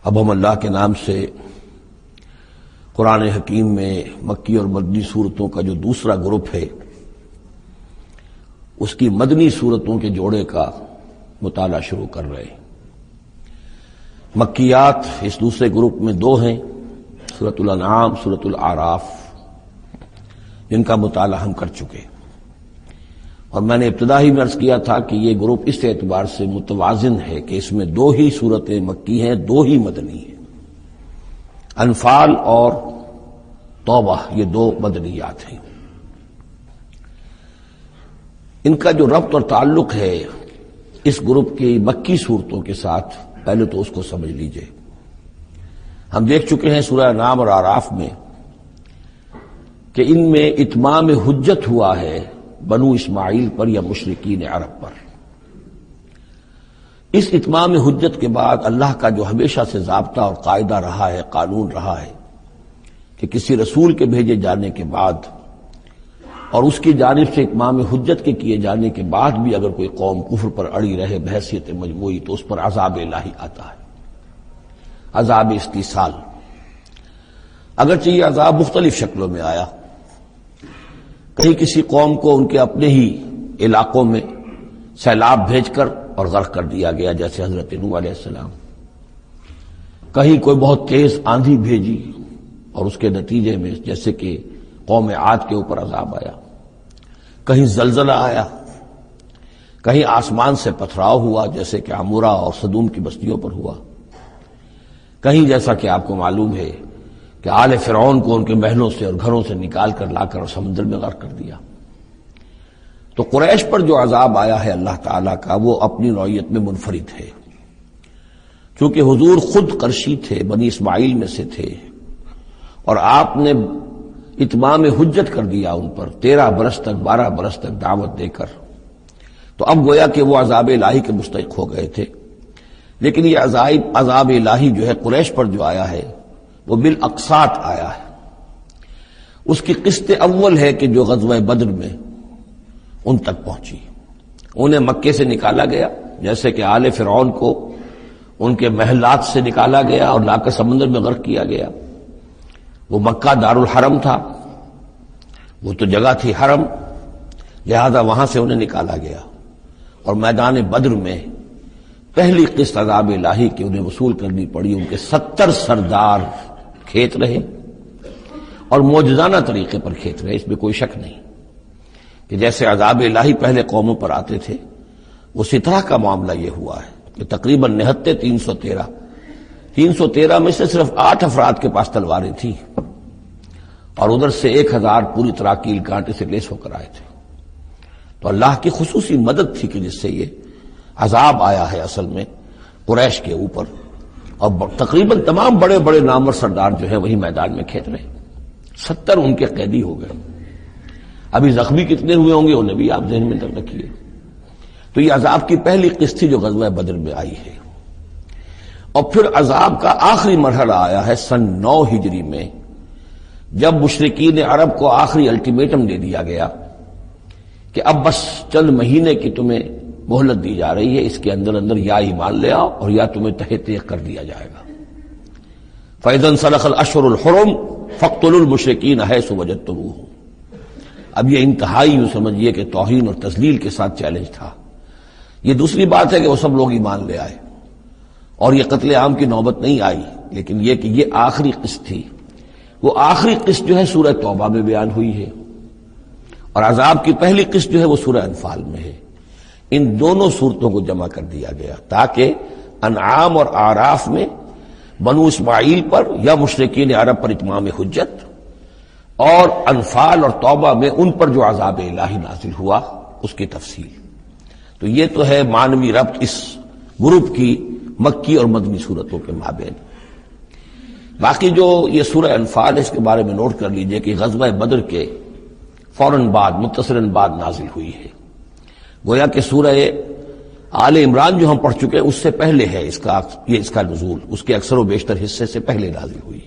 اب ہم اللہ کے نام سے قرآن حکیم میں مکی اور مدنی صورتوں کا جو دوسرا گروپ ہے اس کی مدنی صورتوں کے جوڑے کا مطالعہ شروع کر رہے ہیں۔ مکیات اس دوسرے گروپ میں دو ہیں، سورۃ الانعام، سورۃ الاعراف، جن کا مطالعہ ہم کر چکے، اور میں نے ابتدا ہی میں عرض کیا تھا کہ یہ گروپ اس اعتبار سے متوازن ہے کہ اس میں دو ہی صورتیں مکی ہیں، دو ہی مدنی ہیں۔ انفال اور توبہ یہ دو مدنیات ہیں۔ ان کا جو ربط اور تعلق ہے اس گروپ کی مکی صورتوں کے ساتھ، پہلے تو اس کو سمجھ لیجئے۔ ہم دیکھ چکے ہیں سورہ انعام اور اعراف میں کہ ان میں اتمام حجت ہوا ہے بنو اسماعیل پر یا مشرکین عرب پر۔ اس اتمام حجت کے بعد اللہ کا جو ہمیشہ سے ضابطہ اور قاعدہ رہا ہے، قانون رہا ہے کہ کسی رسول کے بھیجے جانے کے بعد اور اس کی جانب سے اتمام حجت کے کیے جانے کے بعد بھی اگر کوئی قوم کفر پر اڑی رہے بحیثیت مجموعی تو اس پر عذاب الہی آتا ہے، عذاب استیصال۔ اگرچہ یہ عذاب مختلف شکلوں میں آیا، کہیں کسی قوم کو ان کے اپنے ہی علاقوں میں سیلاب بھیج کر اور غرق کر دیا گیا، جیسے حضرت نوح علیہ السلام، کہیں کوئی بہت تیز آندھی بھیجی اور اس کے نتیجے میں جیسے کہ قوم عاد کے اوپر عذاب آیا، کہیں زلزلہ آیا، کہیں آسمان سے پتھراؤ ہوا جیسے کہ عمورہ اور صدوم کی بستیوں پر ہوا، کہیں جیسا کہ آپ کو معلوم ہے کہ آل فرعون کو ان کے محلوں سے اور گھروں سے نکال کر لا کر سمندر میں غرق کر دیا۔ تو قریش پر جو عذاب آیا ہے اللہ تعالیٰ کا، وہ اپنی نوعیت میں منفرد ہے، چونکہ حضور خود قرشی تھے، بنی اسماعیل میں سے تھے، اور آپ نے اتمام حجت کر دیا ان پر 13 برس تک، 12 برس تک دعوت دے کر، تو اب گویا کہ وہ عذاب الہی کے مستحق ہو گئے تھے۔ لیکن یہ عذاب الہی جو ہے قریش پر جو آیا ہے وہ بالاقساط آیا ہے۔ اس کی قسط اول ہے کہ جو غزوہ بدر میں ان تک پہنچی، انہیں مکے سے نکالا گیا جیسے کہ آل فرعون کو ان کے محلات سے نکالا گیا اور لا کر سمندر میں غرق کیا گیا۔ وہ مکہ دارالحرم تھا، وہ تو جگہ تھی حرم، لہذا وہاں سے انہیں نکالا گیا، اور میدان بدر میں پہلی قسط عذاب الہی کی انہیں وصول کرنی پڑی۔ ان کے 70 سردار کھیت رہے اور معجزانہ طریقے پر کھیت رہے، اس میں کوئی شک نہیں کہ جیسے عذاب الہی پہلے قوموں پر آتے تھے اسی طرح کا معاملہ یہ ہوا ہے کہ تقریباً نہتے 313 میں سے صرف 8 افراد کے پاس تلواریں تھیں، اور ادھر سے 1000 پوری طرح کیل کانٹے سے لیس ہو کر آئے تھے۔ تو اللہ کی خصوصی مدد تھی کہ جس سے یہ عذاب آیا ہے اصل میں قریش کے اوپر، اور تقریباً تمام بڑے بڑے نامور سردار جو ہے وہی میدان میں کھیت رہے، 70 ان کے قیدی ہو گئے۔ ابھی زخمی کتنے ہوئے ہوں گے انہیں بھی آپ ذہن میں رکھیے۔ تو یہ عذاب کی پہلی قسط تھی جو غزوہ بدر میں آئی ہے، اور پھر عذاب کا آخری مرحلہ آیا ہے سن 9 ہجری میں، جب مشرکین عرب کو آخری الٹیمیٹم دے دیا گیا کہ اب بس چند مہینے کی تمہیں مہلت دی جا رہی ہے، اس کے اندر اندر یا ایمان لے آؤ اور یا تمہیں تہہ تیغ کر دیا جائے گا۔ فَإِذَا انسَلَخَ الْأَشْهُرُ الْحُرُمُ فَاقْتُلُوا الْمُشْرِكِينَ حَيْثُ وَجَدتُّمُوهُمْ۔ اب یہ انتہائی یوں سمجھیے کہ توہین اور تذلیل کے ساتھ چیلنج تھا۔ یہ دوسری بات ہے کہ وہ سب لوگ ایمان لے آئے اور یہ قتل عام کی نوبت نہیں آئی، لیکن یہ کہ یہ آخری قسط تھی۔ وہ آخری قسط جو ہے سورہ توبہ میں بیان ہوئی ہے، اور عذاب کی پہلی قسط جو ہے وہ سورہ انفال میں ہے۔ ان دونوں صورتوں کو جمع کر دیا گیا تاکہ انعام اور اعراف میں بنو اسماعیل پر یا مشرکین عرب پر اتمام حجت، اور انفال اور توبہ میں ان پر جو عذاب الہی نازل ہوا اس کی تفصیل۔ تو یہ تو ہے معنوی ربط اس گروپ کی مکی اور مدنی صورتوں کے مابین۔ باقی جو یہ سورہ انفال ہے اس کے بارے میں نوٹ کر لیجئے کہ غزوہ بدر کے فوراً بعد متصلاً بعد نازل ہوئی ہے، گویا کہ سورہ آل عمران جو ہم پڑھ چکے ہیں اس سے پہلے ہے اس کا نزول، اس کے اکثر و بیشتر حصے سے پہلے نازل ہوئی۔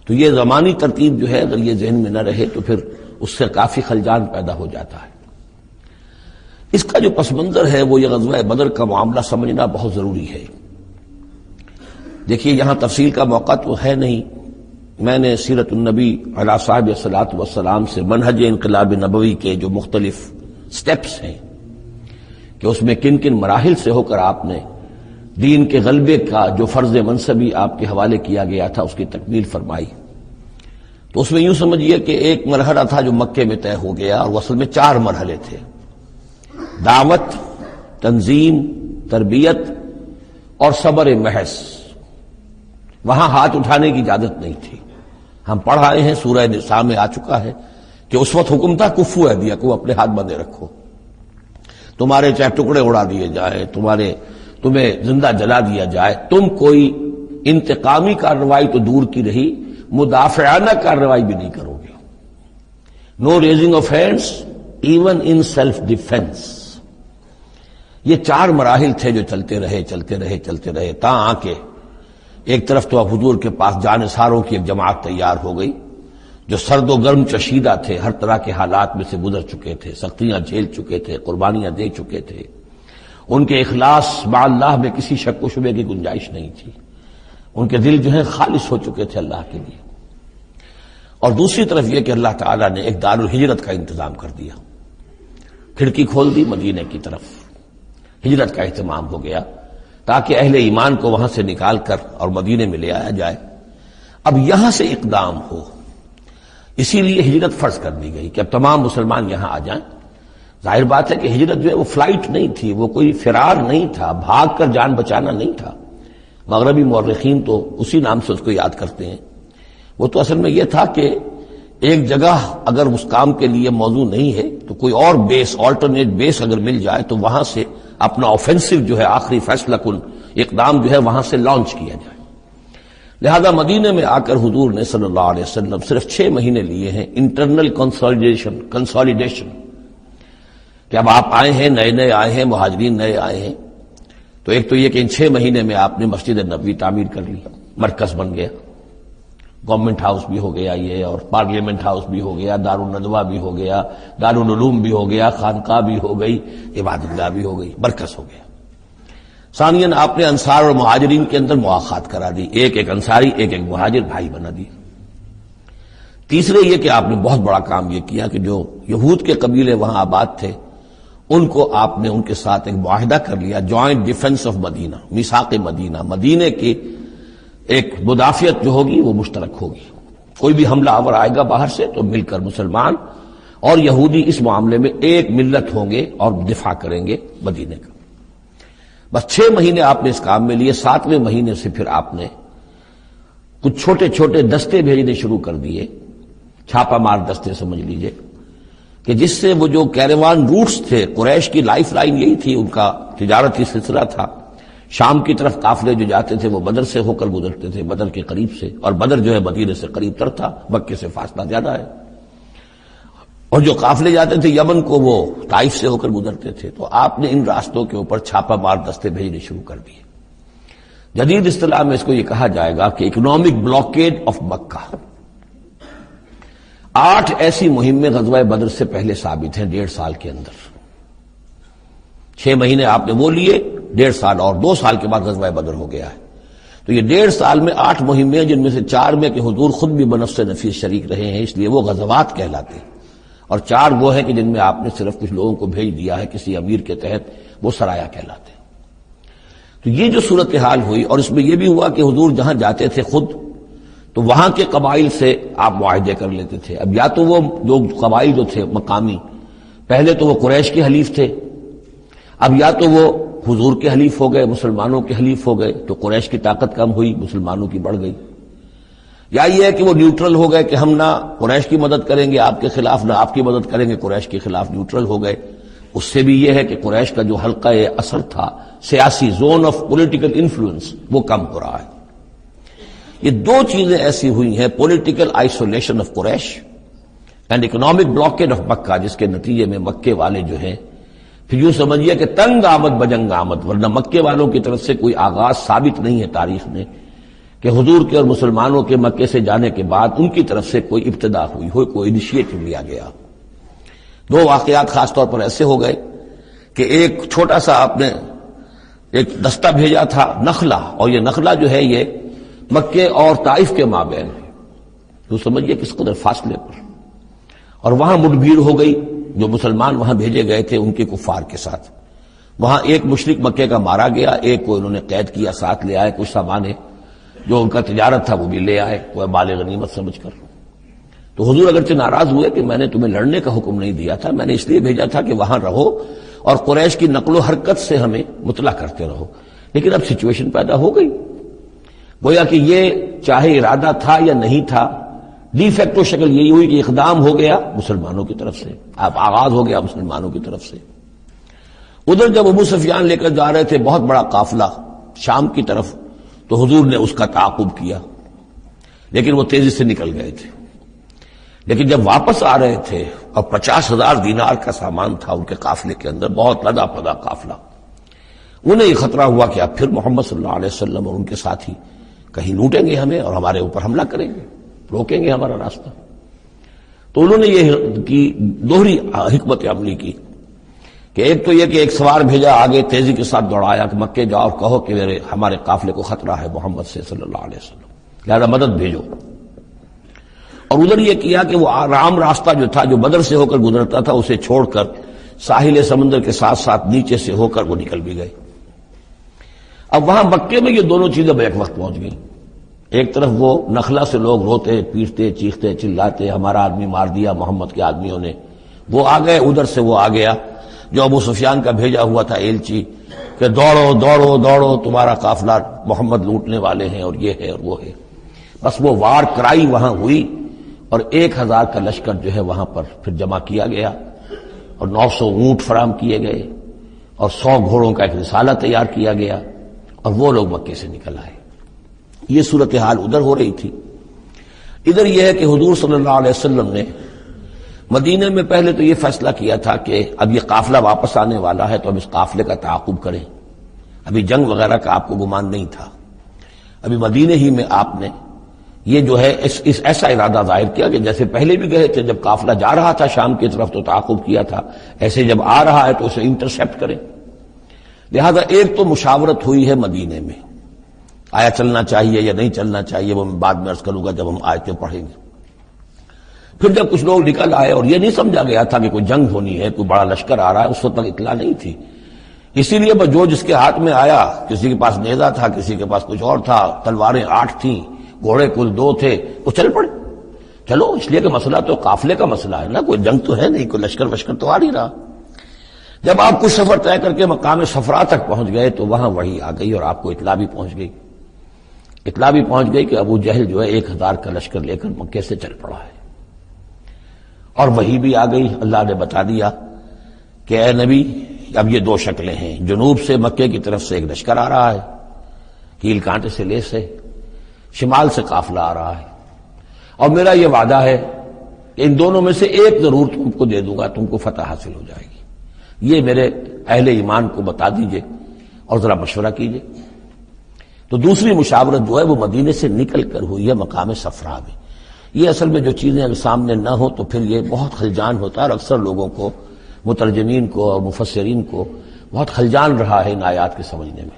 تو یہ زمانی ترتیب جو ہے اگر یہ ذہن میں نہ رہے تو پھر اس سے کافی خلجان پیدا ہو جاتا ہے۔ اس کا جو پس منظر ہے وہ یہ غزوہ بدر کا معاملہ سمجھنا بہت ضروری ہے۔ دیکھیے یہاں تفصیل کا موقع تو ہے نہیں، میں نے سیرت النبی علیہ صاحب الصلاۃ والسلام سے منہج انقلاب نبوی کے جو مختلف سٹیپس ہیں کہ اس میں کن کن مراحل سے ہو کر آپ نے دین کے غلبے کا جو فرض منصبی آپ کے حوالے کیا گیا تھا اس کی تکمیل فرمائی. تو اس میں یوں سمجھیے کہ ایک مرحلہ تھا جو مکے میں طے ہو گیا، اور اصل میں 4 مرحلے تھے: دعوت، تنظیم، تربیت اور صبر محض. وہاں ہاتھ اٹھانے کی اجازت نہیں تھی. ہم پڑھ آئے ہیں، سورہ نساء میں آ چکا ہے کہ اس وقت حکم تھا کفو ایدیکم، اپنے ہاتھ بندھے رکھو، تمہارے چاہے ٹکڑے اڑا دیے جائیں، تمہیں زندہ جلا دیا جائے، تم کوئی انتقامی کارروائی تو دور کی رہی، مدافعانہ کارروائی بھی نہیں کرو گے. No raising of hands even in self defence. یہ 4 مراحل تھے جو چلتے رہے تا آ کے ایک طرف تو حضور کے پاس جانثاروں کی ایک جماعت تیار ہو گئی جو سرد و گرم چشیدہ تھے، ہر طرح کے حالات میں سے گزر چکے تھے، سختیاں جھیل چکے تھے، قربانیاں دے چکے تھے. ان کے اخلاص مع اللہ میں کسی شک و شبے کی گنجائش نہیں تھی. ان کے دل جو ہیں خالص ہو چکے تھے اللہ کے لیے. اور دوسری طرف یہ کہ اللہ تعالیٰ نے ایک دارالہجرت کا انتظام کر دیا، کھڑکی کھول دی مدینے کی طرف، ہجرت کا اہتمام ہو گیا تاکہ اہل ایمان کو وہاں سے نکال کر اور مدینے میں لے آیا جائے. اب یہاں سے اقدام ہو، اسی لیے ہجرت فرض کر دی گئی کہ اب تمام مسلمان یہاں آ جائیں. ظاہر بات ہے کہ ہجرت جو ہے وہ فلائٹ نہیں تھی، وہ کوئی فرار نہیں تھا، بھاگ کر جان بچانا نہیں تھا. مغربی مورخین تو اسی نام سے اس کو یاد کرتے ہیں. وہ تو اصل میں یہ تھا کہ ایک جگہ اگر اس کام کے لیے موضوع نہیں ہے تو کوئی اور بیس، آلٹرنیٹ بیس اگر مل جائے تو وہاں سے اپنا آفینسو جو ہے، آخری فیصلہ کن اقدام جو ہے وہاں سے لانچ کیا جائے. لہذا مدینے میں آ کر حضور نے صلی اللہ علیہ وسلم صرف 6 مہینے لیے ہیں انٹرنل کنسالیڈیشن کہ اب آپ آئے ہیں، نئے آئے ہیں، مہاجرین نئے آئے ہیں. تو ایک تو یہ کہ ان 6 مہینے میں آپ نے مسجد نبوی تعمیر کر لی، مرکز بن گیا، گورنمنٹ ہاؤس بھی ہو گیا یہ، اور پارلیمنٹ ہاؤس بھی ہو گیا، دارالندوہ بھی ہو گیا، دارالعلوم بھی ہو گیا، خانقاہ بھی ہو گئی، عبادت گاہ بھی ہو گئی، مرکز ہو گیا. ثانیاً آپ نے انصار اور مہاجرین کے اندر مواخات کرا دی، ایک انصاری ایک مہاجر بھائی بنا دی. تیسرے یہ کہ آپ نے بہت بڑا کام یہ کیا کہ جو یہود کے قبیلے وہاں آباد تھے ان کو آپ نے ان کے ساتھ ایک معاہدہ کر لیا، جوائنٹ ڈیفنس آف مدینہ، میثاق مدینہ، مدینے کی ایک مدافعت جو ہوگی وہ مشترک ہوگی. کوئی بھی حملہ آور آئے گا باہر سے تو مل کر مسلمان اور یہودی اس معاملے میں ایک ملت ہوں گے اور دفاع کریں گے مدینے کا. بس 6 مہینے آپ نے اس کام میں لیے. 7ویں مہینے سے پھر آپ نے کچھ چھوٹے چھوٹے دستے بھیجنے شروع کر دیے، چھاپا مار دستے سمجھ لیجئے، کہ جس سے وہ جو کیروان روٹس تھے، قریش کی لائف لائن یہی تھی، ان کا تجارتی سلسلہ تھا. شام کی طرف قافلے جو جاتے تھے وہ بدر سے ہو کر گزرتے تھے، بدر کے قریب سے، اور بدر جو ہے مدینے سے قریب تر تھا، مکے سے فاصلہ زیادہ ہے. اور جو قافلے جاتے تھے یمن کو وہ طائف سے ہو کر گزرتے تھے. تو آپ نے ان راستوں کے اوپر چھاپا مار دستے بھیجنے شروع کر دیے. جدید اصطلاح میں اس کو یہ کہا جائے گا کہ اکنامک بلاکیڈ آف مکہ. 8 ایسی مہمیں غزوہ بدر سے پہلے ثابت ہیں 1.5 سال کے اندر. 6 مہینے آپ نے وہ لیے، 1.5 سال اور 2 سال کے بعد غزوہ بدر ہو گیا ہے. تو یہ 1.5 سال میں 8 مہمیں، جن میں سے 4 میں کہ حضور خود بھی بنفس نفیس شریک رہے ہیں، اس لیے وہ غزوات کہلاتے ہیں، اور 4 وہ ہیں کہ جن میں آپ نے صرف کچھ لوگوں کو بھیج دیا ہے کسی امیر کے تحت، وہ سرایا کہلاتے ہیں. تو یہ جو صورتحال ہوئی، اور اس میں یہ بھی ہوا کہ حضور جہاں جاتے تھے خود تو وہاں کے قبائل سے آپ معاہدے کر لیتے تھے. اب یا تو وہ لوگ قبائل جو تھے مقامی، پہلے تو وہ قریش کے حلیف تھے، اب یا تو وہ حضور کے حلیف ہو گئے، مسلمانوں کے حلیف ہو گئے، تو قریش کی طاقت کم ہوئی، مسلمانوں کی بڑھ گئی. یا یہ ہے کہ وہ نیوٹرل ہو گئے کہ ہم نہ قریش کی مدد کریں گے آپ کے خلاف، نہ آپ کی مدد کریں گے قریش کے خلاف، نیوٹرل ہو گئے. اس سے بھی یہ ہے کہ قریش کا جو حلقہ اثر تھا، سیاسی زون آف پولیٹیکل انفلوئنس، وہ کم ہو رہا ہے. یہ 2 چیزیں ایسی ہوئی ہیں، political isolation of Quraysh and economic blockade of Mecca, جس کے نتیجے میں مکے والے جو ہیں پھر یوں سمجھیے کہ تنگ آمد بجنگ آمد. ورنہ مکے والوں کی طرف سے کوئی آغاز ثابت نہیں ہے تاریخ میں کہ حضور کے اور مسلمانوں کے مکے سے جانے کے بعد ان کی طرف سے کوئی ابتدا ہوئی ہو، کوئی انیشیٹو لیا گیا. 2 واقعات خاص طور پر ایسے ہو گئے کہ ایک چھوٹا سا آپ نے ایک دستہ بھیجا تھا نخلا، اور یہ نخلا جو ہے یہ مکے اور طائف کے مابین، تو سمجھیے کس قدر فاصلے پر، اور وہاں مٹ بھیڑ ہو گئی، جو مسلمان وہاں بھیجے گئے تھے ان کے کفار کے ساتھ۔ وہاں ایک مشرک مکے کا مارا گیا، ایک کو انہوں نے قید کیا، ساتھ لے آئے، کچھ سامان جو ان کا تجارت تھا وہ بھی لے آئے، وہ مال غنیمت سمجھ کر۔ تو حضور اگرچہ ناراض ہوئے کہ میں نے تمہیں لڑنے کا حکم نہیں دیا تھا، میں نے اس لیے بھیجا تھا کہ وہاں رہو اور قریش کی نقل و حرکت سے ہمیں مطلع کرتے رہو، لیکن اب سچویشن پیدا ہو گئی، گویا کہ یہ چاہے ارادہ تھا یا نہیں تھا، ڈی فیکٹو شکل یہی ہوئی کہ اقدام ہو گیا مسلمانوں کی طرف سے، اب آغاز ہو گیا مسلمانوں کی طرف سے۔ ادھر جب ابو سفیان لے کر جا رہے تھے بہت بڑا قافلہ شام کی طرف، تو حضور نے اس کا تعاقب کیا، لیکن وہ تیزی سے نکل گئے تھے۔ لیکن جب واپس آ رہے تھے اور 50,000 دینار کا سامان تھا ان کے قافلے کے اندر، بہت لدا پدا قافلہ، انہیں یہ خطرہ ہوا کہ اب پھر محمد صلی اللہ علیہ وسلم اور ان کے ساتھی کہیں لوٹیں گے ہمیں اور ہمارے اوپر حملہ کریں گے، روکیں گے ہمارا راستہ۔ تو انہوں نے یہ کی دوہری حکمت عملی کی کہ ایک تو یہ کہ ایک سوار بھیجا آگے تیزی کے ساتھ دوڑایا کہ مکے جاؤ اور کہو کہ ہمارے قافلے کو خطرہ ہے محمد سے صلی اللہ علیہ وسلم، لہذا مدد بھیجو۔ اور ادھر یہ کیا کہ وہ عام راستہ جو تھا جو بدر سے ہو کر گزرتا تھا اسے چھوڑ کر ساحل سمندر کے ساتھ ساتھ نیچے سے ہو کر وہ نکل بھی گئے۔ اب وہاں مکے میں یہ دونوں چیزیں بیک وقت پہنچ گئیں، ایک طرف وہ نخلا سے لوگ روتے پیٹتے چیختے چلاتے ہمارا آدمی مار دیا محمد کے آدمیوں نے، وہ آ گئے، ادھر سے وہ آ گیا جو ابو سفیان کا بھیجا ہوا تھا ایلچی کہ دوڑو دوڑو دوڑو تمہارا قافلہ محمد لوٹنے والے ہیں اور یہ ہے اور وہ ہے۔ بس وہ وار کرائی وہاں ہوئی اور 1,000 کا لشکر جو ہے وہاں پر پھر جمع کیا گیا اور 900 اونٹ فراہم کیے گئے اور 100 گھوڑوں کا ایک رسالہ تیار کیا گیا اور وہ لوگ مکے سے نکل آئے۔ یہ صورتحال ادھر ہو رہی تھی۔ ادھر یہ ہے کہ حضور صلی اللہ علیہ وسلم نے مدینے میں پہلے تو یہ فیصلہ کیا تھا کہ اب یہ قافلہ واپس آنے والا ہے تو اب اس قافلے کا تعاقب کریں، ابھی جنگ وغیرہ کا آپ کو گمان نہیں تھا، ابھی مدینے ہی میں آپ نے یہ جو ہے اس ایسا ارادہ ظاہر کیا کہ جیسے پہلے بھی گئے تھے، جب قافلہ جا رہا تھا شام کی طرف تو تعاقب کیا تھا، ایسے جب آ رہا ہے تو اسے انٹرسیپٹ کریں۔ لہذا ایک تو مشاورت ہوئی ہے مدینے میں، آیا چلنا چاہیے یا نہیں چلنا چاہیے، وہ میں بعد میں عرض کروں گا جب ہم آیتیں پڑھیں گے۔ پھر جب کچھ لوگ نکل آئے اور یہ نہیں سمجھا گیا تھا کہ کوئی جنگ ہونی ہے، کوئی بڑا لشکر آ رہا ہے، اس وقت تک اطلاع نہیں تھی، اسی لیے جو جس کے ہاتھ میں آیا، کسی کے پاس نیزہ تھا، کسی کے پاس کچھ اور تھا، تلواریں 8 تھیں، گھوڑے کل 2 تھے، وہ چل پڑے۔ چلو اس لیے کہ مسئلہ تو قافلے کا مسئلہ ہے نا، کوئی جنگ تو ہے نہیں، کوئی لشکر وشکر تو آ نہیں رہا۔ جب آپ کچھ سفر طے کر کے مقام صفرا تک پہنچ گئے تو وہاں وحی آ گئی اور آپ کو اطلاع بھی پہنچ گئی، اطلاع بھی پہنچ گئی کہ ابو جہل جو ہے 1,000 کا لشکر لے کر مکے سے چل پڑا ہے، اور وحی بھی آ گئی، اللہ نے بتا دیا کہ اے نبی اب یہ 2 شکلیں ہیں، جنوب سے مکے کی طرف سے ایک لشکر آ رہا ہے، کیل کانٹے سے لیس ہے، شمال سے قافلہ آ رہا ہے، اور میرا یہ وعدہ ہے کہ ان دونوں میں سے ایک ضرور تم کو دے دوں گا، تم کو فتح حاصل ہو جائے گی، یہ میرے اہل ایمان کو بتا دیجئے اور ذرا مشورہ کیجئے۔ تو دوسری مشاورت جو ہے وہ مدینے سے نکل کر ہوئی ہے مقام صفرا میں۔ یہ اصل میں جو چیزیں اگر سامنے نہ ہوں تو پھر یہ بہت خلجان ہوتا ہے، اور اکثر لوگوں کو، مترجمین کو اور مفسرین کو بہت خلجان رہا ہے ان آیات کے سمجھنے میں۔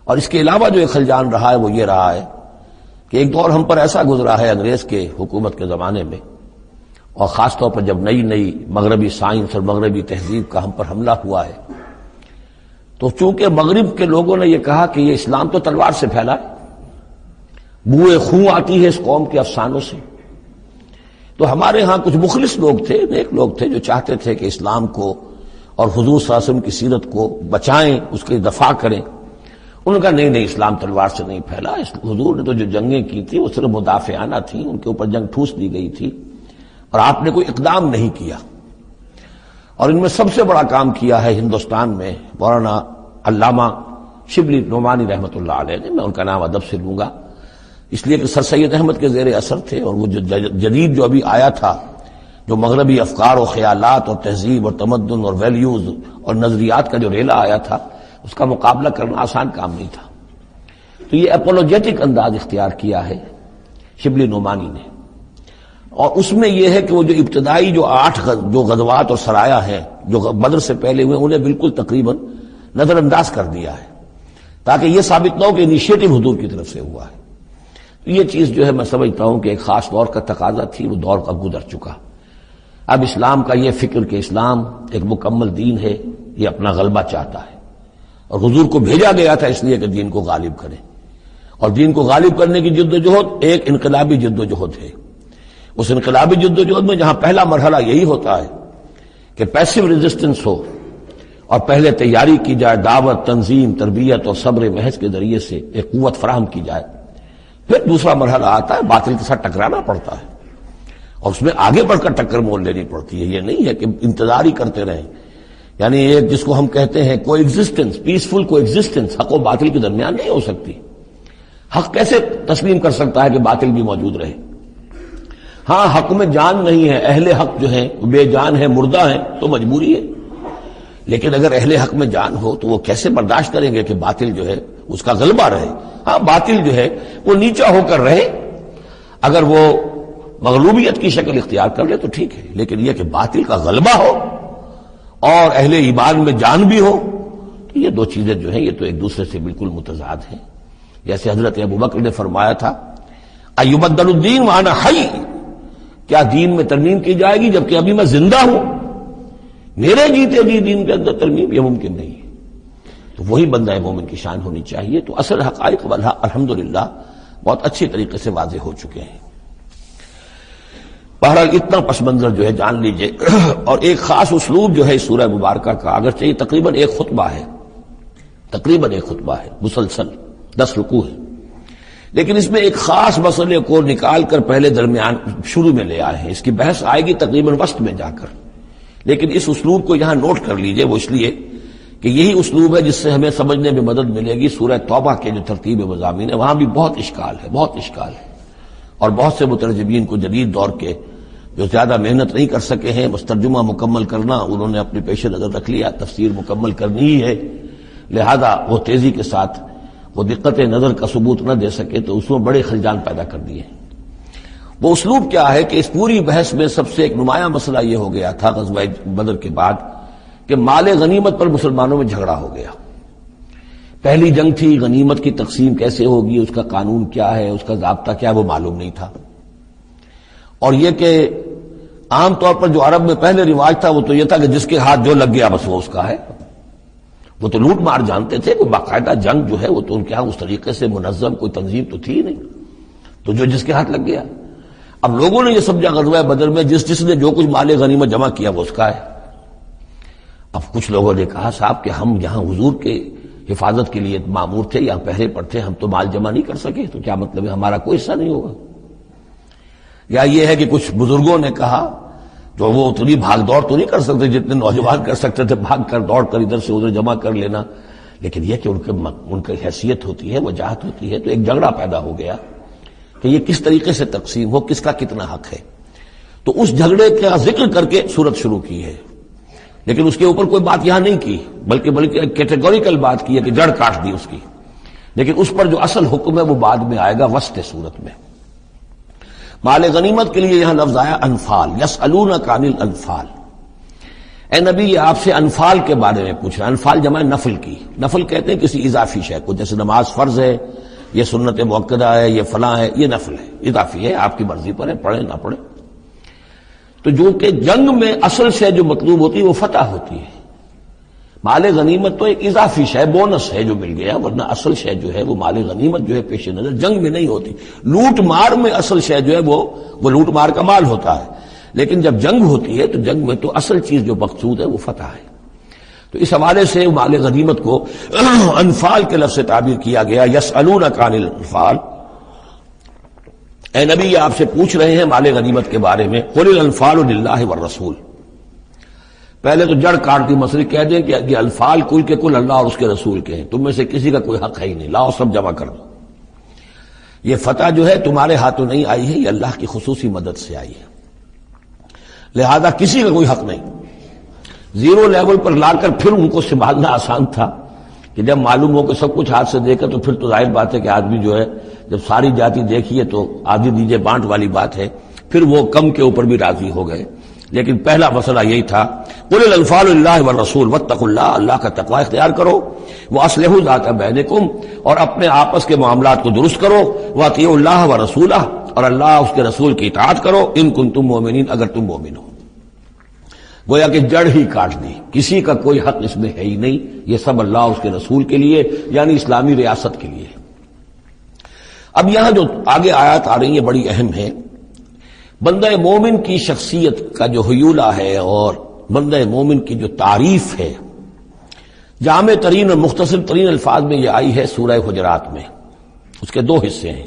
اور اس کے علاوہ جو ایک خلجان رہا ہے وہ یہ رہا ہے کہ ایک دور ہم پر ایسا گزرا ہے انگریز کے حکومت کے زمانے میں، اور خاص طور پر جب نئی نئی مغربی سائنس اور مغربی تہذیب کا ہم پر حملہ ہوا ہے، تو چونکہ مغرب کے لوگوں نے یہ کہا کہ یہ اسلام تو تلوار سے پھیلا ہے، بوئے خون آتی ہے اس قوم کے افسانوں سے، تو ہمارے ہاں کچھ مخلص لوگ تھے، نیک لوگ تھے جو چاہتے تھے کہ اسلام کو اور حضور صلی اللہ علیہ وسلم کی سیرت کو بچائیں، اس کی دفاع کریں۔ انہوں نے کہا نہیں اسلام تلوار سے نہیں پھیلا، حضور نے تو جو جنگیں کی تھی وہ صرف مدافعانہ تھیں، ان کے اوپر جنگ ٹھوس دی گئی تھی اور آپ نے کوئی اقدام نہیں کیا۔ اور ان میں سب سے بڑا کام کیا ہے ہندوستان میں مولانا علامہ شبلی نعمانی رحمۃ اللہ علیہ نے، میں ان کا نام ادب سے لوں گا اس لیے کہ سر سید احمد کے زیر اثر تھے، اور وہ جو جدید جو ابھی آیا تھا، جو مغربی افکار و خیالات اور تہذیب اور تمدن اور ویلیوز اور نظریات کا جو ریلا آیا تھا، اس کا مقابلہ کرنا آسان کام نہیں تھا۔ تو یہ اپولوجیٹک انداز اختیار کیا ہے شبلی نعمانی نے، اور اس میں یہ ہے کہ وہ جو ابتدائی جو 8 جو غزوات اور سرایا ہیں جو بدر سے پہلے ہوئے، انہیں بالکل تقریباً نظر انداز کر دیا ہے، تاکہ یہ ثابت نہ ہو کہ انیشیٹو حضور کی طرف سے ہوا ہے. تو یہ چیز جو ہے میں سمجھتا ہوں کہ ایک خاص دور کا تقاضا تھی، وہ دور کا گزر چکا. اب اسلام کا یہ فکر کہ اسلام ایک مکمل دین ہے، یہ اپنا غلبہ چاہتا ہے، اور حضور کو بھیجا گیا تھا اس لیے کہ دین کو غالب کرے، اور دین کو غالب کرنے کی جدوجہد ایک انقلابی جدوجہد ہے. اس انقلابی جدوجہد میں جہاں پہلا مرحلہ یہی ہوتا ہے کہ پیسو ریزسٹنس ہو اور پہلے تیاری کی جائے، دعوت، تنظیم، تربیت اور صبر محض کے ذریعے سے ایک قوت فراہم کی جائے. پھر دوسرا مرحلہ آتا ہے، باطل کے ساتھ ٹکرانا پڑتا ہے، اور اس میں آگے بڑھ کر ٹکر مول لینی پڑتی ہے. یہ نہیں ہے کہ انتظار ہی کرتے رہیں. یعنی ایک جس کو ہم کہتے ہیں کو ایگزسٹنس، پیسفل کو ایگزسٹنس، حق و باطل کے درمیان نہیں ہو سکتی. حق کیسے تسلیم کر سکتا ہے کہ باطل بھی موجود رہے؟ ہاں، حق میں جان نہیں ہے، اہل حق جو ہیں بے جان ہیں، مردہ ہیں، تو مجبوری ہے. لیکن اگر اہل حق میں جان ہو تو وہ کیسے برداشت کریں گے کہ باطل جو ہے اس کا غلبہ رہے؟ ہاں، باطل جو ہے وہ نیچا ہو کر رہے، اگر وہ مغلوبیت کی شکل اختیار کر لے تو ٹھیک ہے، لیکن یہ کہ باطل کا غلبہ ہو اور اہل ایمان میں جان بھی ہو، تو یہ دو چیزیں جو ہیں یہ تو ایک دوسرے سے بالکل متضاد ہیں. جیسے حضرت ابوبکر نے فرمایا تھا ایبدل الدین وانا حی، کیا دین میں ترمیم کی جائے گی جبکہ ابھی میں زندہ ہوں؟ میرے جیتے جی دین کے اندر ترمیم یہ ممکن نہیں ہے. تو وہی بندہ مومن کی شان ہونی چاہیے. تو اصل حقائق الحمدللہ بہت اچھی طریقے سے واضح ہو چکے ہیں. بہرحال اتنا پس منظر جو ہے جان لیجئے. اور ایک خاص اسلوب جو ہے اس سورہ مبارکہ کا، اگرچہ یہ تقریباً ایک خطبہ ہے مسلسل 10 رکوع ہے، لیکن اس میں ایک خاص مسئلے کو نکال کر پہلے درمیان شروع میں لے آئے ہیں. اس کی بحث آئے گی تقریباً وسط میں جا کر، لیکن اس اسلوب کو یہاں نوٹ کر لیجئے. وہ اس لیے کہ یہی اسلوب ہے جس سے ہمیں سمجھنے میں مدد ملے گی. سورہ توبہ کے جو ترتیب مضامین ہے وہاں بھی بہت اشکال ہے، اور بہت سے مترجمین کو جدید دور کے جو زیادہ محنت نہیں کر سکے ہیں، بس ترجمہ مکمل کرنا انہوں نے اپنے پیش نظر رکھ لیا، تفسیر مکمل کرنی ہی ہے، لہذا وہ تیزی کے ساتھ وہ دقت نظر کا ثبوت نہ دے سکے تو اس میں بڑے خلجان پیدا کر دیے. وہ اسلوب کیا ہے کہ اس پوری بحث میں سب سے ایک نمایاں مسئلہ یہ ہو گیا تھا غزوہ بدر کے بعد کہ مال غنیمت پر مسلمانوں میں جھگڑا ہو گیا. پہلی جنگ تھی، غنیمت کی تقسیم کیسے ہوگی، اس کا قانون کیا ہے، اس کا ضابطہ کیا ہے، وہ معلوم نہیں تھا. اور یہ کہ عام طور پر جو عرب میں پہلے رواج تھا وہ تو یہ تھا کہ جس کے ہاتھ جو لگ گیا بس وہ اس کا ہے. وہ تو لوٹ مار جانتے تھے، کوئی باقاعدہ جنگ جو ہے وہ تو ان کے ہاں اس طریقے سے منظم کوئی تنظیم تو تھی نہیں، تو جو جس کے ہاتھ لگ گیا. اب لوگوں نے یہ سمجھا غزوہ بدر میں جس نے جو کچھ مال غنیمت جمع کیا وہ اس کا ہے. اب کچھ لوگوں نے کہا صاحب کہ ہم یہاں حضور کے حفاظت کے لیے مامور تھے، یہاں پہرے پر تھے، ہم تو مال جمع نہیں کر سکے، تو کیا مطلب ہے ہمارا کوئی حصہ نہیں ہوگا؟ یا یہ ہے کہ کچھ بزرگوں نے کہا جو وہ اتنی بھاگ دوڑ تو نہیں کر سکتے جتنے نوجوان کر سکتے تھے، بھاگ کر دوڑ کر ادھر سے ادھر جمع کر لینا، لیکن یہ کہ ان کی حیثیت ہوتی ہے، وجاہت ہوتی ہے. تو ایک جھگڑا پیدا ہو گیا کہ یہ کس طریقے سے تقسیم ہو، کس کا کتنا حق ہے. تو اس جھگڑے کا ذکر کر کے سورت شروع کی ہے، لیکن اس کے اوپر کوئی بات یہاں نہیں کی، بلکہ کیٹیگوریکل بات کی ہے کہ جڑ کاٹ دی اس کی. لیکن اس پر جو اصل حکم ہے وہ بعد میں آئے گا وسط سورت میں. مال غنیمت کے لیے یہاں لفظ آیا انفال، یسألونک عن الانفال. اے نبی یہ آپ سے انفال کے بارے میں پوچھ رہا ہے. انفال جمع نفل کی، نفل کہتے ہیں کسی اضافی شے کو، جیسے نماز فرض ہے، یہ سنت مؤکدہ ہے، یہ فلاں ہے، یہ نفل ہے، اضافی ہے، آپ کی مرضی پر ہے، پڑھے نہ پڑھے. تو جو کہ جنگ میں اصل شے جو مطلوب ہوتی ہے وہ فتح ہوتی ہے. مال غنیمت تو ایک اضافی شے، بونس ہے جو مل گیا، ورنہ اصل شے جو ہے وہ مال غنیمت جو ہے پیش نظر جنگ میں نہیں ہوتی. لوٹ مار میں اصل شے جو ہے وہ لوٹ مار کا مال ہوتا ہے، لیکن جب جنگ ہوتی ہے تو جنگ میں تو اصل چیز جو مقصود ہے وہ فتح ہے. تو اس حوالے سے مال غنیمت کو انفال کے لفظ سے تعبیر کیا گیا. یسألونک عن الانفال، اے نبی یہ آپ سے پوچھ رہے ہیں مال غنیمت کے بارے میں. قل الانفال للہ والرسول. پہلے تو جڑ کاٹ دی مسئلے، کہہ دیں کہ یہ انفال کل کے کل اللہ اور اس کے رسول کے ہیں، تم میں سے کسی کا کوئی حق ہے ہی نہیں، لاؤ سب جمع کر دو. یہ فتح جو ہے تمہارے ہاتھوں نہیں آئی ہے، یہ اللہ کی خصوصی مدد سے آئی ہے، لہذا کسی کا کوئی حق نہیں. زیرو لیول پر لا کر پھر ان کو سنبھالنا آسان تھا کہ جب معلوم ہو کہ سب کچھ ہاتھ سے دے کر، تو پھر تو ظاہر بات ہے کہ آدمی جو ہے جب ساری جاتی دیکھیے تو آدھی دیجیے بانٹ والی بات ہے، پھر وہ کم کے اوپر بھی راضی ہو گئے. لیکن پہلا مسئلہ یہی تھا قل الانفال للہ والرسول واتقوا اللہ، اللہ کا تقوی اختیار کرو، واصلحوا ذات بینکم، اور اپنے آپس کے معاملات کو درست کرو، واطیعوا اللہ ورسولہ، اور اللہ اس کے رسول کی اطاعت کرو، ان کنتم مؤمنین، اگر تم مومن ہو۔ گویا کہ جڑ ہی کاٹ دی، کسی کا کوئی حق اس میں ہے ہی نہیں، یہ سب اللہ اس کے رسول کے لیے یعنی اسلامی ریاست کے لیے۔ اب یہاں جو آگے آیات آ رہی ہیں بڑی اہم ہے، بندہ مومن کی شخصیت کا جو حیولہ ہے اور بندہ مومن کی جو تعریف ہے، جامع ترین اور مختصر ترین الفاظ میں یہ آئی ہے سورہ حجرات میں۔ اس کے دو حصے ہیں،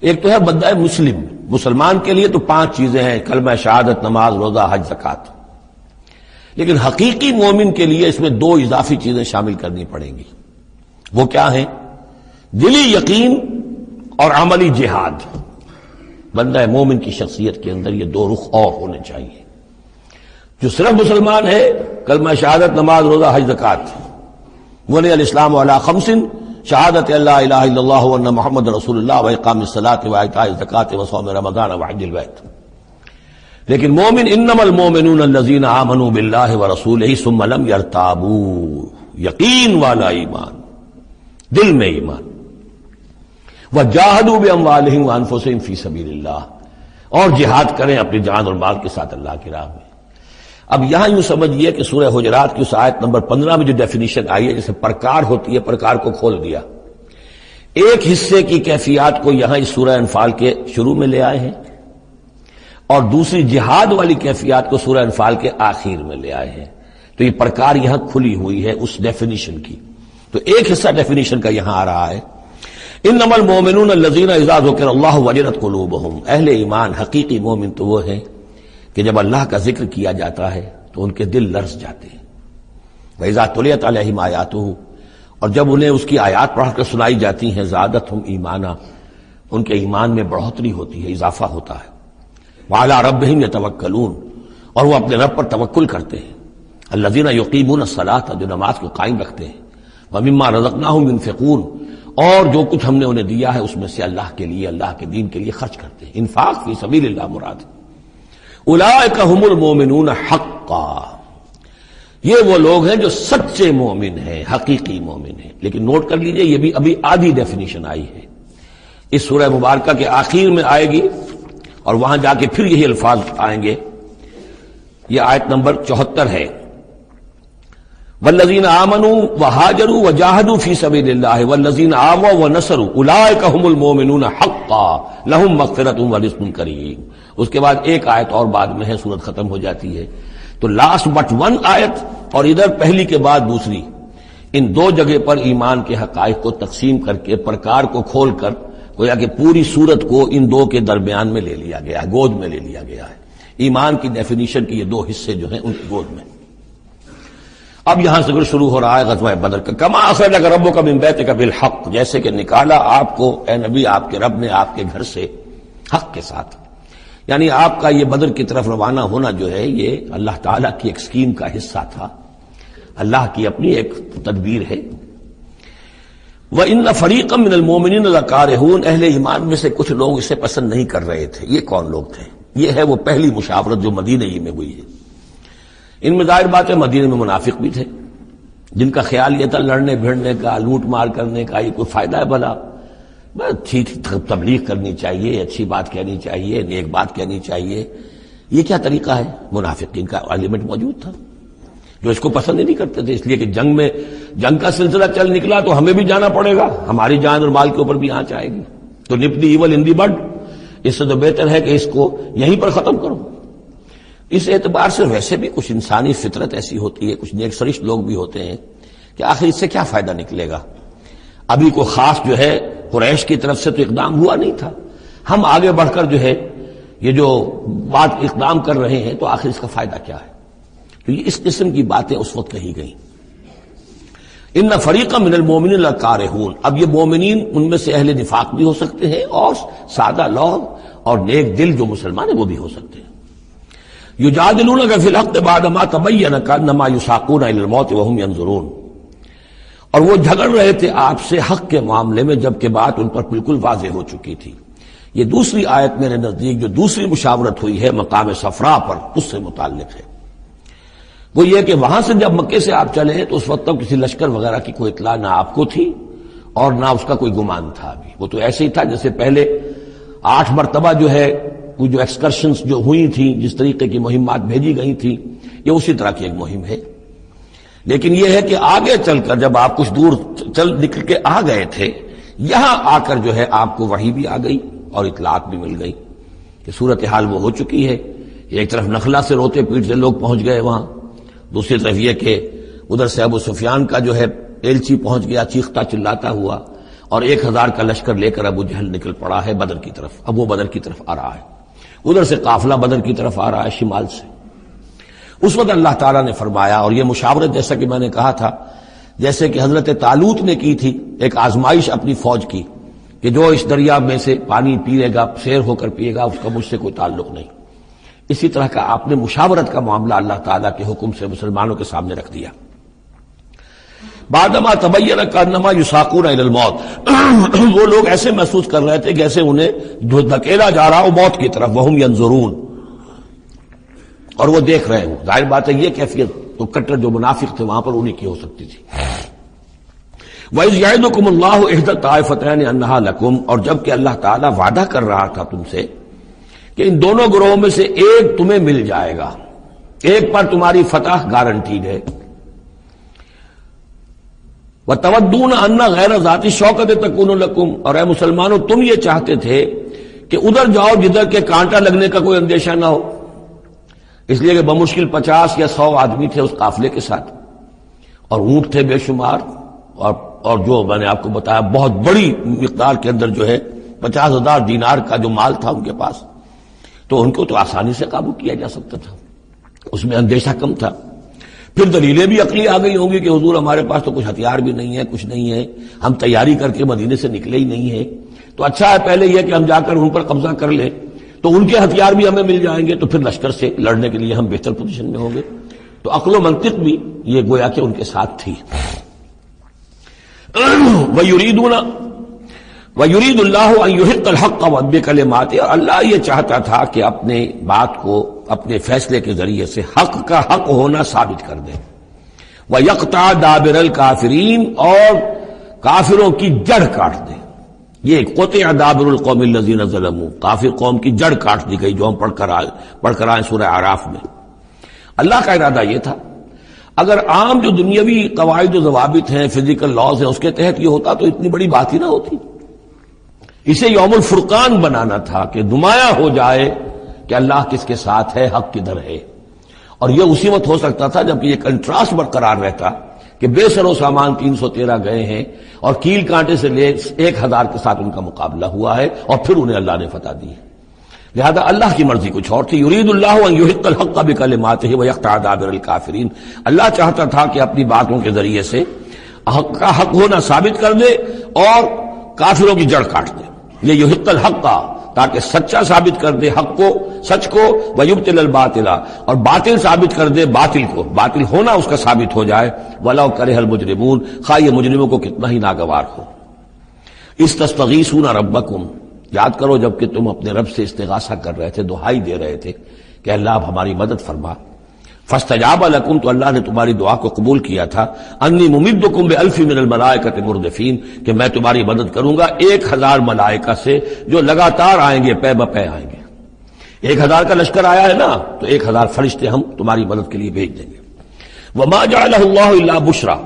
ایک تو ہے بندہ مسلم، مسلمان کے لیے تو 5 چیزیں ہیں، کلمہ شہادت، نماز، روزہ، حج، زکوٰۃ، لیکن حقیقی مومن کے لیے اس میں 2 اضافی چیزیں شامل کرنی پڑیں گی۔ وہ کیا ہیں؟ دلی یقین اور عملی جہاد۔ بندہ مومن کی شخصیت کے اندر یہ 2 رخ اور ہونے چاہیے۔ جو صرف مسلمان ہے، کلمہ شہادت، نماز، روزہ، حج، زکوٰۃ، بنی الاسلام علی 5، شہادت اللہ الہ الا اللہ وان محمد رسول اللہ واقام الصلاۃ وایتاء الزکوٰۃ وصوم رمضان وحج البیت۔ لیکن مومن انما المؤمنون الذین آمنوا باللہ ورسولہ ثم لم یرتابوا، یقین والا ایمان، دل میں ایمان، وجاہدوا باموالہم وانفسہم فی سبیل اللہ، اور جہاد کریں اپنی جان اور مال کے ساتھ اللہ کی راہ میں۔ اب یہاں یوں سمجھیے کہ سورہ حجرات کی اس آیت نمبر 15 میں جو ڈیفینیشن آئی ہے، جیسے پرکار ہوتی ہے، پرکار کو کھول دیا، ایک حصے کی کیفیات کو یہاں اس سورہ انفال کے شروع میں لے آئے ہیں، اور دوسری جہاد والی کیفیات کو سورہ انفال کے آخر میں لے آئے ہیں۔ تو یہ پرکار یہاں کھلی ہوئی ہے اس ڈیفینیشن کی۔ تو ایک حصہ ڈیفینیشن کا یہاں آ رہا ہے، انما المؤمنون الذین اذا ذکر اللہ وجلت قلوبہم، اہل ایمان، حقیقی مومن تو وہ ہیں کہ جب اللہ کا ذکر کیا جاتا ہے تو ان کے دل لرز جاتے ہیں۔ وَإِذَا تُلِيَتْ عَلَيْهِمْ آیَاتُهُ، اور جب انہیں اس کی آیات پڑھ کر سنائی جاتی ہیں، زادتہم ایمانا، ان کے ایمان میں بڑھوتری ہوتی ہے، اضافہ ہوتا ہے۔ وَعَلَىٰ رَبِّهِمْ يَتَوَكَّلُونَ، اور وہ اپنے رب پر توکل کرتے ہیں۔ الَّذِينَ يُقِيمُونَ الصَّلَاةَ، جو نماز کو قائم رکھتے ہیں۔ وَمِمَّا رَزَقْنَاهُمْ يُنْفِقُونَ، اور جو کچھ ہم نے انہیں دیا ہے اس میں سے اللہ کے لیے، اللہ کے دین کے لیے خرچ کرتے ہیں۔ انفاق فی سبیل اللہ مراد۔ اولئک ھم المؤمنون حقا، یہ وہ لوگ ہیں جو سچے مومن ہیں، حقیقی مومن ہیں۔ لیکن نوٹ کر لیجئے یہ بھی ابھی آدھی ڈیفینیشن آئی ہے، اس سورہ مبارکہ کے آخر میں آئے گی، اور وہاں جا کے پھر یہی الفاظ آئیں گے۔ یہ آیت نمبر 74 ہے، والذین آمنوا وہاجروا وجاہدوا فی سبیل اللہ والذین آووا ونصروا اولئک ھم المؤمنون حقا لہم مغفرۃ ورزق کریم۔ اس کے بعد ایک آیت اور بعد میں ہے، سورت ختم ہو جاتی ہے۔ تو لاسٹ بٹ 1 آیت اور ادھر پہلی کے بعد دوسری، ان 2 جگہ پر ایمان کے حقائق کو تقسیم کر کے، پرکار کو کھول کر، گویا کہ پوری سورت کو ان 2 کے درمیان میں لے لیا گیا ہے، گود میں لے لیا گیا ہے۔ ایمان کی ڈیفینیشن کے یہ 2 حصے جو ہیں ان کی گود میں۔ اب یہاں سے شروع ہو رہا ہے غزوہ بدر کا۔ کما اخرجک ربک من بیتک بالحق، جیسے کہ نکالا آپ کو اے نبی آپ کے رب نے آپ کے گھر سے حق کے ساتھ، یعنی آپ کا یہ بدر کی طرف روانہ ہونا جو ہے یہ اللہ تعالیٰ کی ایک اسکیم کا حصہ تھا، اللہ کی اپنی ایک تدبیر ہے۔ وَإِنَّ فَرِيقًا مِّنَ الْمُؤْمِنِينَ لَكَارِهُونَ، اہل ایمان میں سے کچھ لوگ اسے پسند نہیں کر رہے تھے۔ یہ کون لوگ تھے؟ یہ ہے وہ پہلی مشاورت جو مدینہ ہی میں ہوئی ہے۔ ان میں ظاہر بات ہے مدینہ میں منافق بھی تھے، جن کا خیال یہ تھا لڑنے بھیڑنے کا، لوٹ مار کرنے کا، یہ کوئی فائدہ ہے بھلا؟ اچھی تبلیغ کرنی چاہیے، اچھی بات کہنی چاہیے، نیک بات کہنی چاہیے، یہ کیا طریقہ ہے؟ منافقین کا ایلیمنٹ موجود تھا جو اس کو پسند ہی نہیں کرتے تھے، اس لیے کہ جنگ کا سلسلہ چل نکلا تو ہمیں بھی جانا پڑے گا، ہماری جان اور مال کے اوپر بھی آنچ آئے گی، تو نپ دی ایول ان دی بڈ، اس سے تو بہتر ہے کہ اس کو یہیں پر ختم کرو۔ اس اعتبار سے ویسے بھی کچھ انسانی فطرت ایسی ہوتی ہے، کچھ نیک سرشت لوگ بھی ہوتے ہیں کہ آخر اس سے کیا فائدہ نکلے گا؟ ابھی کوئی خاص جو ہے قریش کی طرف سے تو اقدام ہوا نہیں تھا، ہم آگے بڑھ کر جو ہے یہ جو بات اقدام کر رہے ہیں تو آخر اس کا فائدہ کیا ہے؟ تو یہ اس قسم کی باتیں اس وقت کہی گئیں۔ ان فریقا من المؤمنین لکارہون، اب یہ مومنین ان میں سے اہل نفاق بھی ہو سکتے ہیں اور سادہ لوگ اور نیک دل جو مسلمان ہیں وہ بھی ہو سکتے ہیں۔ یجادلونک فی الحق بعد ما تبین کانما یساقون الی الموت وهم ینظرون، اور وہ جھگڑ رہے تھے آپ سے حق کے معاملے میں جبکہ بات ان پر بالکل واضح ہو چکی تھی۔ یہ دوسری آیت میرے نزدیک جو دوسری مشاورت ہوئی ہے مقام صفرا پر، اس سے متعلق ہے۔ وہ یہ کہ وہاں سے جب مکے سے آپ چلے تو اس وقت تک کسی لشکر وغیرہ کی کوئی اطلاع نہ آپ کو تھی اور نہ اس کا کوئی گمان تھا ابھی۔ وہ تو ایسے ہی تھا جیسے پہلے 8 مرتبہ جو ہے وہ جو ایکسکرشنز جو ہوئی تھیں، جس طریقے کی مہمات بھیجی گئی تھیں، یہ اسی طرح کی ایک مہم ہے۔ لیکن یہ ہے کہ آگے چل کر جب آپ کچھ دور چل نکل کے آ گئے تھے، یہاں آ کر جو ہے آپ کو وحی بھی آ گئی اور اطلاعات بھی مل گئی کہ صورتحال وہ ہو چکی ہے۔ ایک طرف نخلا سے روتے پیٹ سے لوگ پہنچ گئے وہاں، دوسری طرف یہ کہ ادھر سے ابو سفیان کا جو ہے ایلچی پہنچ گیا چیختا چلاتا ہوا، اور 1000 کا لشکر لے کر ابو جہل نکل پڑا ہے بدر کی طرف۔ اب وہ بدر کی طرف آ رہا ہے، ادھر سے قافلہ بدر کی طرف آ رہا ہے شمال سے۔ اس وقت اللہ تعالیٰ نے فرمایا، اور یہ مشاورت جیسا کہ میں نے کہا تھا جیسے کہ حضرت طالوت نے کی تھی، ایک آزمائش اپنی فوج کی کہ جو اس دریا میں سے پانی پیے گا سیر ہو کر پیے گا، اس کا مجھ سے کوئی تعلق نہیں۔ اسی طرح کا آپ نے مشاورت کا معاملہ اللہ تعالیٰ کے حکم سے مسلمانوں کے سامنے رکھ دیا۔ بعدما تبین کانما یساقون الی الموت، وہ لوگ ایسے محسوس کر رہے تھے جیسے انہیں دھکیلا جا رہا ہو موت کی طرف، وہم ینظرون، اور وہ دیکھ رہے ہوں۔ ظاہر بات ہے یہ کیفیت تو کٹر جو منافق تھے وہاں پر انہیں کی ہو سکتی تھی۔ وَإِذْ يَعِدُكُمُ اللَّهُ إِحْدَى الطَّائِفَتَيْنِ أَنَّهَا لَكُمْ، اور جب کہ اللہ تعالیٰ وعدہ کر رہا تھا تم سے کہ ان دونوں گروہوں میں سے ایک تمہیں مل جائے گا، ایک پر تمہاری فتح گارنٹیڈ ہے۔ وَتَوَدُّونَ أَنَّ غَيْرَ ذَاتِ الشَّوْكَةِ تَكُونُ لَكُمْ، اور اے مسلمانوں تم یہ چاہتے تھے کہ ادھر جاؤ جدھر کے کانٹا لگنے کا کوئی اندیشہ نہ ہو، اس لیے کہ بمشکل 50 یا 100 آدمی تھے اس قافلے کے ساتھ، اور اونٹ تھے بے شمار، اور جو میں نے آپ کو بتایا بہت بڑی مقدار کے اندر جو ہے 50,000 دینار کا جو مال تھا ان کے پاس، تو ان کو تو آسانی سے قابو کیا جا سکتا تھا، اس میں اندیشہ کم تھا۔ پھر دلیلیں بھی عقلی آ گئی ہوں گی کہ حضور ہمارے پاس تو کچھ ہتھیار بھی نہیں ہے، کچھ نہیں ہے، ہم تیاری کر کے مدینے سے نکلے ہی نہیں ہیں، تو اچھا ہے پہلے یہ کہ ہم جا کر ان پر قبضہ کر لیں تو ان کے ہتھیار بھی ہمیں مل جائیں گے، تو پھر لشکر سے لڑنے کے لیے ہم بہتر پوزیشن میں ہوں گے۔ تو عقل و منطق بھی یہ گویا کہ ان کے ساتھ تھی۔ وَيُرِيدُ اللَّهُ أَن يُحِقَّ الْحَقَّ بِكَلِمَاتِهِ، اور اللہ یہ چاہتا تھا کہ اپنے بات کو اپنے فیصلے کے ذریعے سے حق کا حق ہونا ثابت کر دے۔ وَيَقْطَعَ دَابِرَ الْكَافِرِينَ، اور کافروں کی جڑ کاٹ دے۔ یہ قطع دابر القوم الذین ظلموا، کافر قوم کی جڑ کاٹ دی گئی، جو ہم پڑھ کر آئے سورہ اعراف میں۔ اللہ کا ارادہ یہ تھا اگر عام جو دنیاوی قواعد و ضوابط ہیں، فزیکل لاز ہیں، اس کے تحت یہ ہوتا تو اتنی بڑی بات ہی نہ ہوتی۔ اسے یوم الفرقان بنانا تھا کہ نمایاں ہو جائے کہ اللہ کس کے ساتھ ہے، حق کدھر ہے۔ اور یہ اسی وقت ہو سکتا تھا جب یہ کنٹراسٹ برقرار رہتا کہ بے سر و سامان 313 گئے ہیں اور کیل کانٹے سے لے 1000 کے ساتھ ان کا مقابلہ ہوا ہے، اور پھر انہیں اللہ نے فتح دی ہے۔ لہذا اللہ کی مرضی کچھ اور تھی۔ یرید اللہ ان یحق الحق بکلماتہ ویقطع دابر الکافرین، اللہ چاہتا تھا کہ اپنی باتوں کے ذریعے سے حق کا حق ہونا ثابت کر دے اور کافروں کی جڑ کاٹ دے۔ یہ یحق الحق، تاکہ سچا ثابت کر دے حق کو، سچ کو، ویبطل الباطل، اور باطل ثابت کر دے باطل کو، باطل ہونا اس کا ثابت ہو جائے۔ ولو کرہ المجرمون، خواہ یہ مجرموں کو کتنا ہی ناگوار ہو۔ استستغیثون ربکم، یاد کرو جب کہ تم اپنے رب سے استغاثہ کر رہے تھے، دعائی دے رہے تھے کہ اللہ اب ہماری مدد فرما۔ فاستجاب لکم، تو اللہ نے تمہاری دعا کو قبول کیا تھا۔ انی ممدکم بألف من الملائکۃ مردفین، کہ میں تمہاری مدد کروں گا 1000 ملائکہ سے جو لگاتار آئیں گے، پے بپے آئیں گے۔ 1000 کا لشکر آیا ہے نا، تو 1000 فرشتے ہم تمہاری مدد کے لیے بھیج دیں گے۔ وما جعلہ اللہ الا بشرا،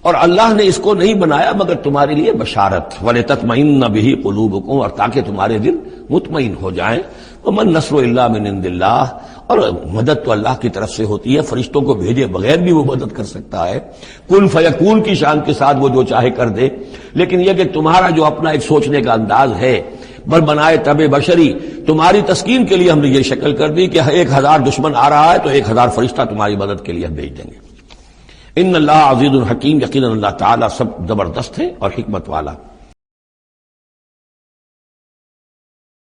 اور اللہ نے اس کو نہیں بنایا مگر تمہارے لیے بشارت، وَلِتَطْمَئِنَّ بِهِ قُلُوبُكُمْ، اور تاکہ تمہارے دل مطمئن ہو جائیں۔ وَمَن نَّصْرُ إِلَّا مِنْ عِندِ اللَّهِ، اور مدد تو اللہ کی طرف سے ہوتی ہے، فرشتوں کو بھیجے بغیر بھی وہ مدد کر سکتا ہے۔ کن فیکون کی شان کے ساتھ وہ جو چاہے کر دے، لیکن یہ کہ تمہارا جو اپنا ایک سوچنے کا انداز ہے بر بنائے طب بشری، تمہاری تسکین کے لیے ہم نے یہ شکل کر دی کہ 1000 دشمن آ رہا ہے تو 1000 فرشتہ تمہاری مدد کے لیے ہم بھیج دیں گے۔ ان اللہ عزیز الحکیم، یقیناً اللہ تعالیٰ سب زبردست ہے اور حکمت والا۔